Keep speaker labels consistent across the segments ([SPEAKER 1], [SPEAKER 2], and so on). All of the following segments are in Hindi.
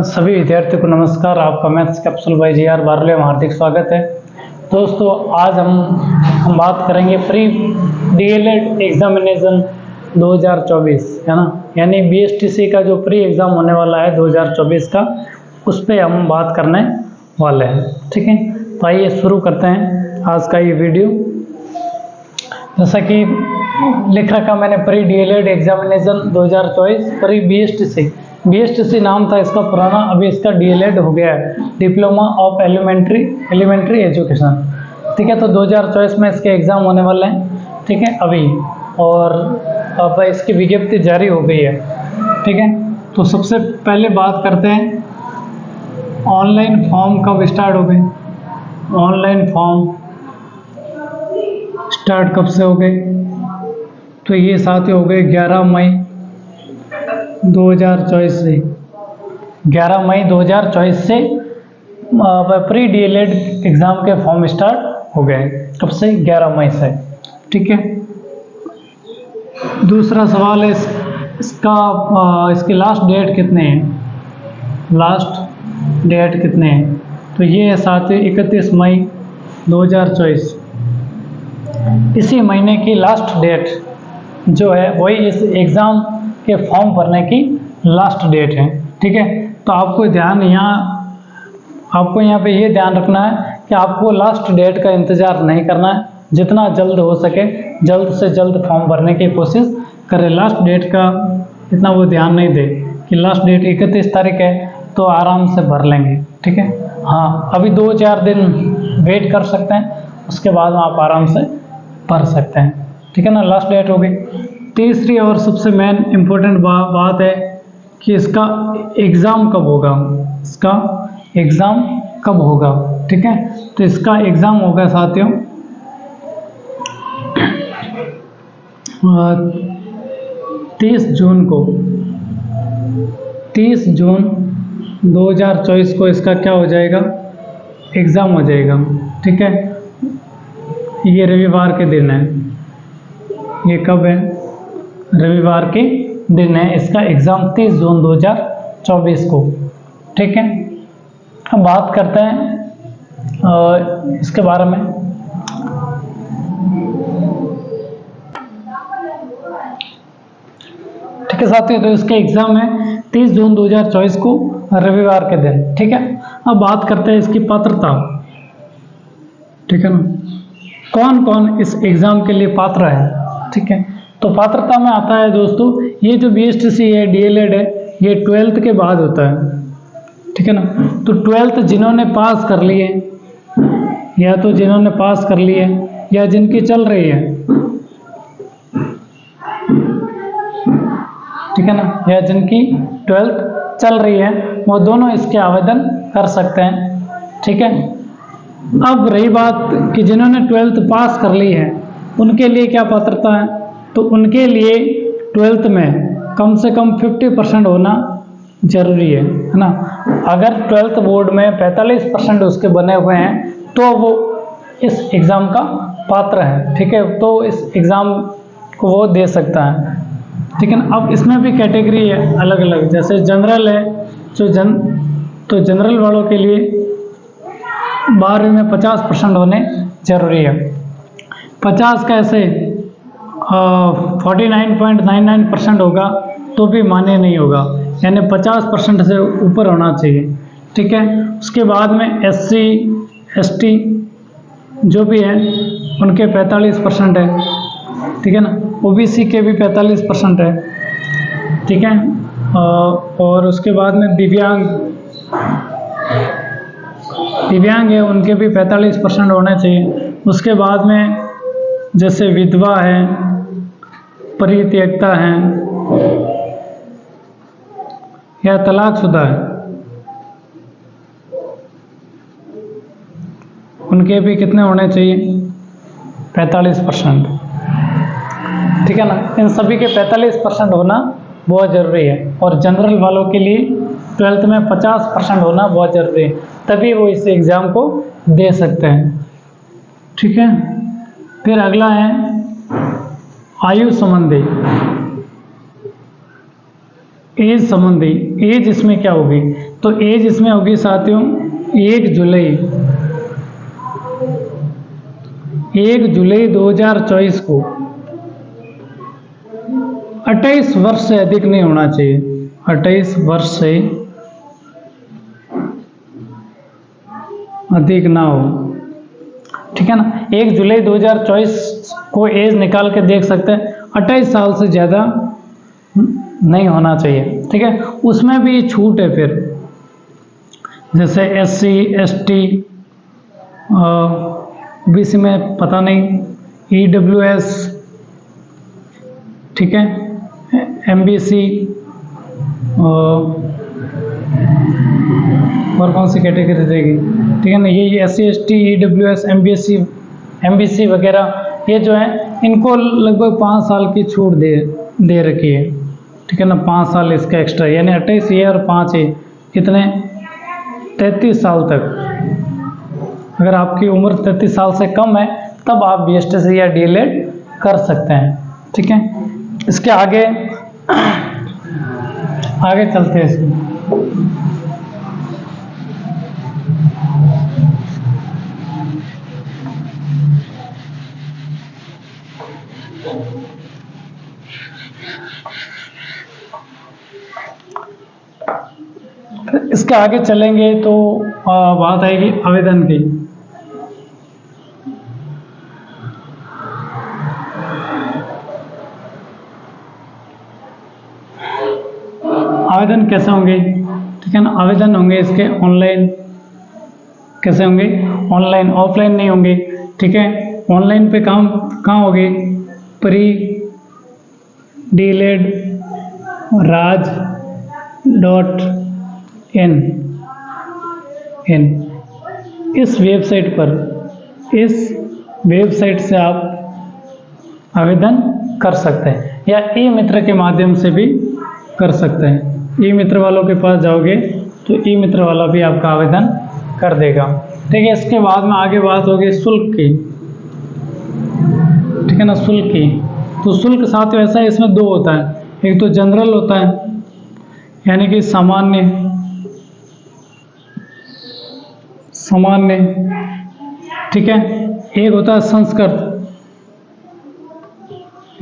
[SPEAKER 1] सभी विद्यार्थियों को नमस्कार। आपका maths capsule by GR Barle में हार्दिक स्वागत है। दोस्तों, आज हम बात करेंगे प्री डीएलएड एग्जामिनेशन 2024, है ना, यानी बीएसटीसी का जो प्री एग्ज़ाम होने वाला है 2024 का, उस पर हम बात करने वाले हैं। ठीक है, तो आइए शुरू करते हैं आज का ये वीडियो। जैसा कि लिख रखा मैंने, pre DElEd examination 2024 pre BSTC नाम था इसका पुराना, अभी इसका डीएलएड हो गया है, डिप्लोमा ऑफ एलिमेंट्री एजुकेशन। ठीक है, तो 2024 में इसके एग्ज़ाम होने वाले हैं। ठीक है, अभी और अब इसकी विज्ञप्ति जारी हो गई है। ठीक है, तो सबसे पहले बात करते हैं ऑनलाइन फॉर्म कब स्टार्ट हो गए। ऑनलाइन फॉर्म स्टार्ट कब से हो गए, तो ये साथ हो गए 11 मई 2024 से। 11 मई 2024 से प्री डीएलएड एग्ज़ाम के फॉर्म स्टार्ट हो गए। कब से? 11 मई से। ठीक है, दूसरा सवाल है इसकी लास्ट डेट कितने हैं। लास्ट डेट कितने हैं, तो ये है 31 मई 2024। इसी महीने की लास्ट डेट जो है वही इस एग्ज़ाम के फॉर्म भरने की लास्ट डेट है। ठीक है, तो आपको यहाँ पे ये ध्यान रखना है कि आपको लास्ट डेट का इंतज़ार नहीं करना है। जितना जल्द हो सके जल्द से जल्द फॉर्म भरने की कोशिश करें। लास्ट डेट का इतना वो ध्यान नहीं दे कि लास्ट डेट 31 तारीख है तो आराम से भर लेंगे। ठीक है, हाँ, अभी 2-4 दिन वेट कर सकते हैं, उसके बाद आप आराम से भर सकते हैं। ठीक है ना, लास्ट डेट हो गई। तीसरी और सबसे मेन इम्पोर्टेंट बात है कि इसका एग्ज़ाम कब होगा। इसका एग्ज़ाम कब होगा। ठीक है, तो इसका एग्ज़ाम होगा साथियों 30 जून को। 30 जून 2024 को इसका क्या हो जाएगा, एग्ज़ाम हो जाएगा। ठीक है, ये रविवार के दिन है। ये कब है? रविवार के दिन है इसका एग्ज़ाम, 30 जून 2024 को। ठीक है, अब बात करते हैं इसके बारे में। ठीक है साथियों, तो इसके एग्ज़ाम है 30 जून 2024 को, रविवार के दिन। ठीक है, अब बात करते हैं इसकी पात्रता। ठीक है ना, कौन कौन इस एग्ज़ाम के लिए पात्र है। ठीक है, तो पात्रता में आता है दोस्तों, ये जो बीएसटीसी है, डीएलएड है, ये 12th के बाद होता है। ठीक है ना, तो 12th जिन्होंने पास कर लिए, या तो जिन्होंने पास कर लिए या जिनकी चल रही है, ठीक है ना, या जिनकी 12th चल रही है, वो दोनों इसके आवेदन कर सकते हैं। ठीक है, अब रही बात कि जिन्होंने 12th पास कर ली है उनके लिए क्या पात्रता है, तो उनके लिए 12th में कम से कम 50% होना जरूरी है ना। अगर 12th बोर्ड में 45% उसके बने हुए हैं तो वो इस एग्ज़ाम का पात्र है। ठीक है, तो इस एग्ज़ाम को वो दे सकता है। ठीक है ना, अब इसमें भी कैटेगरी है अलग अलग, जैसे जनरल है, तो जनरल वालों के लिए 12वीं में 50% होने जरूरी है। 50 कैसे, 49.99% होगा तो भी मान्य नहीं होगा, यानी 50% से ऊपर होना चाहिए। ठीक है, उसके बाद में SC ST जो भी है उनके 45% है। ठीक है ना, OBC के भी 45% है। ठीक है, और उसके बाद में दिव्यांग है, उनके भी 45% होने चाहिए। उसके बाद में जैसे विधवा है, परित्यक्ता है या तलाकशुदा है, उनके भी कितने होने चाहिए, 45%। ठीक है ना, इन सभी के 45% होना बहुत ज़रूरी है। और जनरल वालों के लिए 12th में 50% होना बहुत ज़रूरी है, तभी वो इस एग्ज़ाम को दे सकते हैं। ठीक है, फिर अगला है आयु संबंधी, एज संबंधी, एज इसमें क्या होगी? तो एज इसमें होगी साथियों 1 जुलाई 2024 को 28 वर्ष से अधिक नहीं होना चाहिए, 28 वर्ष से अधिक ना हो, ठीक है ना। 1 जुलाई 2024 को एज निकाल के देख सकते हैं, 28 साल से ज़्यादा नहीं होना चाहिए, ठीक है। उसमें भी छूट है फिर, जैसे SC ST BC में पता नहीं, EWS, ठीक है, MBC और कौन सी कैटेगरी रहेगी, ठीक है ना। ये SC ST EWS MBC वगैरह ये जो है इनको लगभग 5 साल की छूट दे रखी है, ठीक है ना। 5 साल इसका एक्स्ट्रा, यानी 28 ये और 5 ये कितने 33 साल तक। अगर आपकी उम्र 33 साल से कम है तब आप BSTC या DLED कर सकते हैं, ठीक है। इसके आगे चलते हैं इसमें। इसके आगे चलेंगे तो बात आएगी आवेदन की। आवेदन कैसे होंगे, ठीक है ना। आवेदन होंगे इसके ऑनलाइन, कैसे होंगे? ऑनलाइन, ऑफलाइन नहीं होंगे, ठीक है। ऑनलाइन पे काम कहाँ होगी? PREDLED-RAJ.in इस वेबसाइट से आप आवेदन कर सकते हैं, या ई-मित्र के माध्यम से भी कर सकते हैं। ई-मित्र वालों के पास जाओगे तो ई-मित्र वाला भी आपका आवेदन कर देगा, ठीक है। इसके बाद में आगे बात होगी शुल्क की, ठीक है ना। शुल्क की तो शुल्क साथियों ऐसा है, इसमें 2 होता है, एक तो जनरल होता है यानी कि सामान्य, ठीक है। एक होता है संस्कृत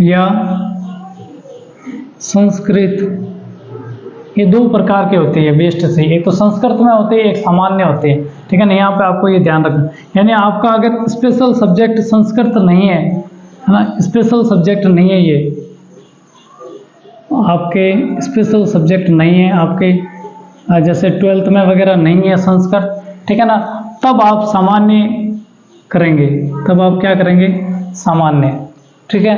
[SPEAKER 1] या संस्कृत, ये 2 प्रकार के होते हैं BSTC, एक तो संस्कृत में होते हैं, एक सामान्य होते हैं, ठीक है ना। यहाँ पे आपको ये ध्यान रखना, यानी आपका अगर स्पेशल सब्जेक्ट संस्कृत नहीं है ना, स्पेशल सब्जेक्ट नहीं है, ये आपके स्पेशल सब्जेक्ट नहीं है आपके, जैसे 12th में वगैरह नहीं है संस्कृत, ठीक है ना, तब आप सामान्य करेंगे, तब आप क्या करेंगे? सामान्य, ठीक है।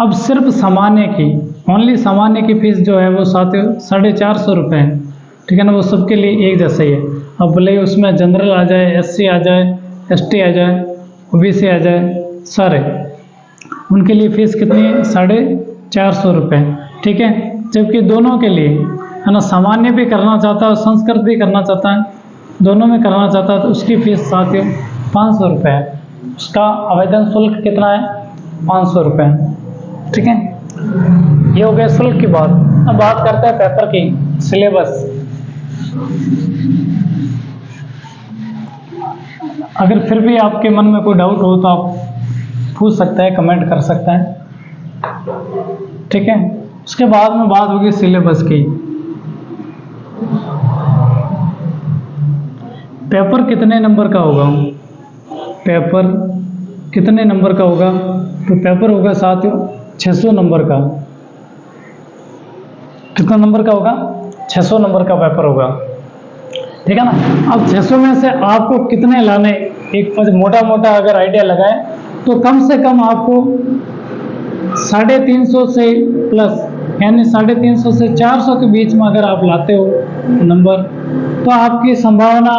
[SPEAKER 1] अब सिर्फ सामान्य की, ओनली सामान्य की फीस जो है वो 450 रुपये है, ठीक है ना। वो सबके लिए एक जैसे ही है। अब भले उसमें जनरल आ जाए, SC आ जाए, ST आ जाए, OBC आ जाए, सारे उनके लिए फीस कितनी है? 450 रुपये, ठीक है। जबकि दोनों के लिए है ना, सामान्य भी करना चाहता है और संस्कृत भी करना चाहता है, दोनों में करना चाहता है, तो उसकी फीस साथियों 500 रुपये है। उसका आवेदन शुल्क कितना है? 500 रुपये, ठीक है। ये हो गया शुल्क की बात। अब बात करते हैं पेपर की, सिलेबस। अगर फिर भी आपके मन में कोई डाउट हो तो आप पूछ सकते हैं, कमेंट कर सकते हैं, ठीक है। उसके बाद में बात होगी सिलेबस की। पेपर कितने नंबर का होगा? पेपर कितने नंबर का होगा? तो पेपर होगा साथियों 600 नंबर का। कितना नंबर का होगा? 600 नंबर का पेपर होगा, ठीक है ना। अब 600 में से आपको कितने लाने, एक मोटा मोटा अगर आइडिया लगाएं तो कम से कम आपको 350 से प्लस, यानी 350 से 400 के बीच में अगर आप लाते हो नंबर, तो आपकी संभावना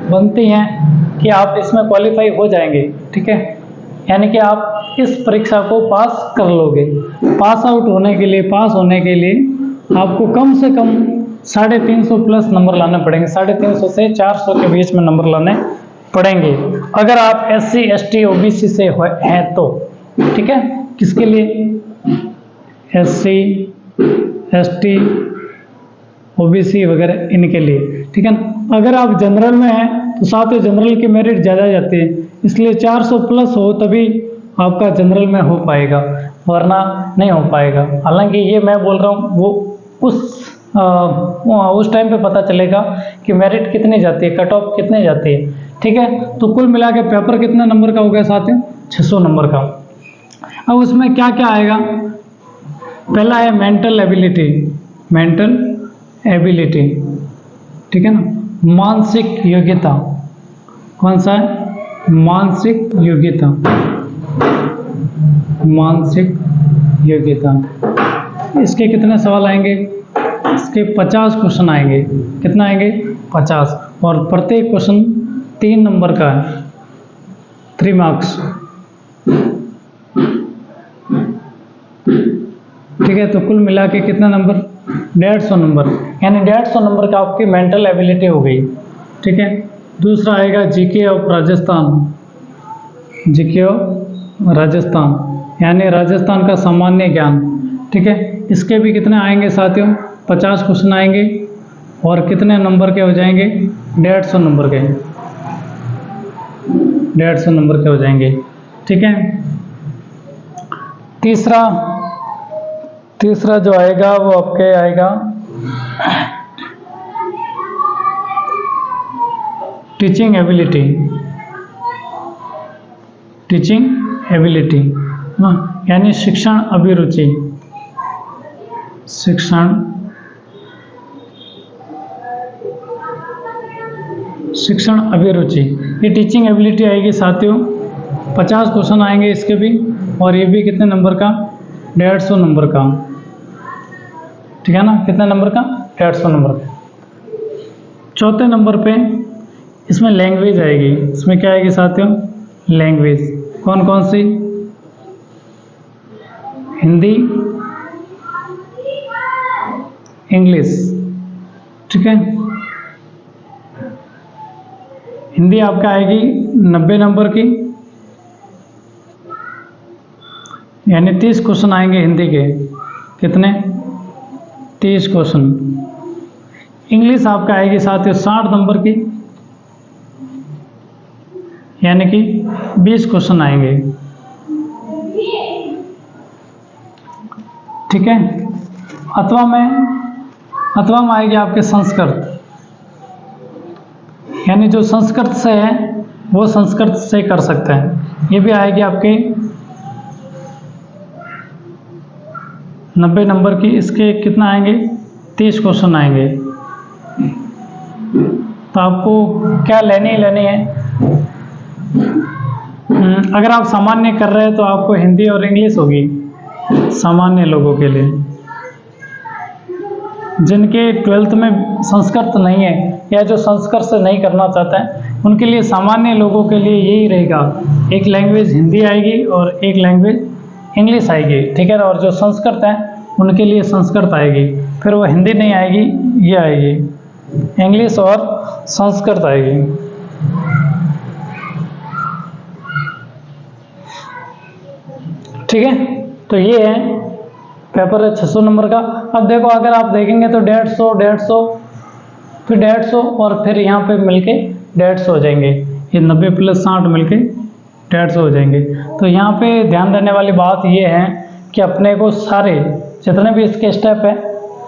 [SPEAKER 1] बनती है कि आप इसमें क्वालिफाई हो जाएंगे, ठीक है। यानी कि आप इस परीक्षा को पास कर लोगे। पास होने के लिए आपको कम से कम 350 प्लस नंबर लाने पड़ेंगे, 350 से 400 के बीच में नंबर लाने पड़ेंगे, अगर आप SC ST OBC से हैं तो। ठीक है, किसके लिए? SC ST OBC वगैरह इनके लिए, ठीक है ना। अगर आप जनरल में हैं तो साथ जनरल की मेरिट ज़्यादा जाती है, इसलिए 400 प्लस हो तभी आपका जनरल में हो पाएगा, वरना नहीं हो पाएगा। हालांकि ये मैं बोल रहा हूँ वो उस टाइम पे पता चलेगा कि मेरिट कितनी जाती है, कट ऑफ कितने जाती है, ठीक है। तो कुल मिला के पेपर कितने नंबर का हो गया साथियों? 600 नंबर का। अब उसमें क्या क्या आएगा? पहला है मेंटल एबिलिटी, मेंटल एबिलिटी, ठीक है ना। मानसिक योग्यता, कौन सा है? मानसिक योग्यता, मानसिक योग्यता। इसके कितने सवाल आएंगे? इसके 50 क्वेश्चन आएंगे। कितना आएंगे? 50, और प्रत्येक क्वेश्चन 3 नंबर का है, 3 मार्क्स, ठीक है। तो कुल मिला के कितना नंबर? 150 नंबर, यानी 150 नंबर का आपकी मेंटल एबिलिटी हो गई, ठीक है। दूसरा आएगा GK of Rajasthan, GK of Rajasthan, यानी राजस्थान का सामान्य ज्ञान, ठीक है। इसके भी कितने आएंगे साथियों? 50 क्वेश्चन आएंगे, और कितने नंबर के हो जाएंगे? 150 नंबर के, 150 नंबर के हो जाएंगे, ठीक है। तीसरा जो आएगा वो आपके आएगा टीचिंग एबिलिटी, टीचिंग एबिलिटी, यानी शिक्षण अभिरुचि, शिक्षण अभिरुचि, ये टीचिंग एबिलिटी आएगी साथियों। 50 क्वेश्चन आएंगे इसके भी, और ये भी कितने नंबर का? 150 नंबर का, ठीक है ना। कितने नंबर का? 150 नंबर का। चौथे नंबर पे इसमें लैंग्वेज आएगी। इसमें क्या आएगी साथियों? लैंग्वेज। कौन कौन सी? हिंदी, इंग्लिश, ठीक है। हिंदी आपका आएगी 90 नंबर की, यानी 30 क्वेश्चन आएंगे हिंदी के। कितने? 30 क्वेश्चन। इंग्लिश आपका आएगी साथियों 60 नंबर की, यानी कि 20 क्वेश्चन आएंगे, ठीक है। अथवा में आएगी आपके संस्कृत, यानी जो संस्कृत से है वो संस्कृत से कर सकते हैं, ये भी आएगी आपके 90 नंबर की। इसके कितना आएंगे? 30 क्वेश्चन आएंगे। तो आपको क्या लेनी है? अगर आप सामान्य कर रहे हैं तो आपको हिंदी और इंग्लिश होगी सामान्य लोगों के लिए। जिनके 12th में संस्कृत नहीं है या जो संस्कृत से नहीं करना चाहते हैं, उनके लिए, सामान्य लोगों के लिए यही रहेगा, एक लैंग्वेज हिंदी आएगी और एक लैंग्वेज इंग्लिश आएगी, ठीक है। और जो संस्कृत है उनके लिए संस्कृत आएगी, फिर वो हिंदी नहीं आएगी, ये आएगी इंग्लिश और संस्कृत आएगी, ठीक है। तो ये है पेपर है 600 नंबर का। अब देखो, अगर आप देखेंगे तो 150 फिर 150 और फिर यहाँ पे मिलके 150 हो जाएंगे, ये 90 + 60 मिलके 150 हो जाएंगे। तो यहाँ पे ध्यान देने वाली बात ये है कि अपने को सारे जितने भी इसके स्टेप है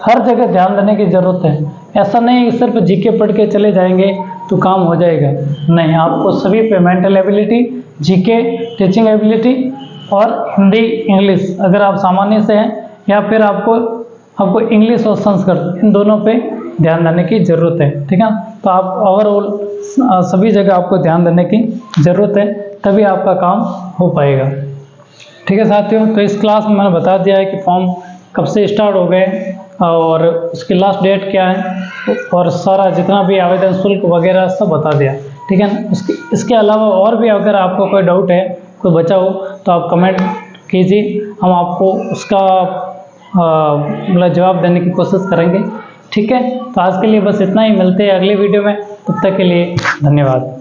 [SPEAKER 1] हर जगह ध्यान देने की ज़रूरत है। ऐसा नहीं कि सिर्फ जीके पढ़ के चले जाएंगे तो काम हो जाएगा, नहीं, आपको सभी पे mental ability, GK, teaching ability और हिंदी इंग्लिश, अगर आप सामान्य से हैं, या फिर आपको इंग्लिश और संस्कृत, इन दोनों पे ध्यान देने की ज़रूरत है, ठीक है। तो आप ओवरऑल सभी जगह आपको ध्यान देने की ज़रूरत है, तभी आपका काम हो पाएगा, ठीक है साथियों। तो इस क्लास में मैंने बता दिया है कि फॉर्म कब से स्टार्ट हो गए और उसकी लास्ट डेट क्या है, और सारा जितना भी आवेदन शुल्क वगैरह सब बता दिया, ठीक है ना। इसके अलावा और भी अगर आपको कोई डाउट है, कोई बचा हो, तो आप कमेंट कीजिए, हम आपको उसका मतलब जवाब देने की कोशिश करेंगे, ठीक है। तो आज के लिए बस इतना ही, मिलते हैं अगले वीडियो में, तब तक के लिए धन्यवाद।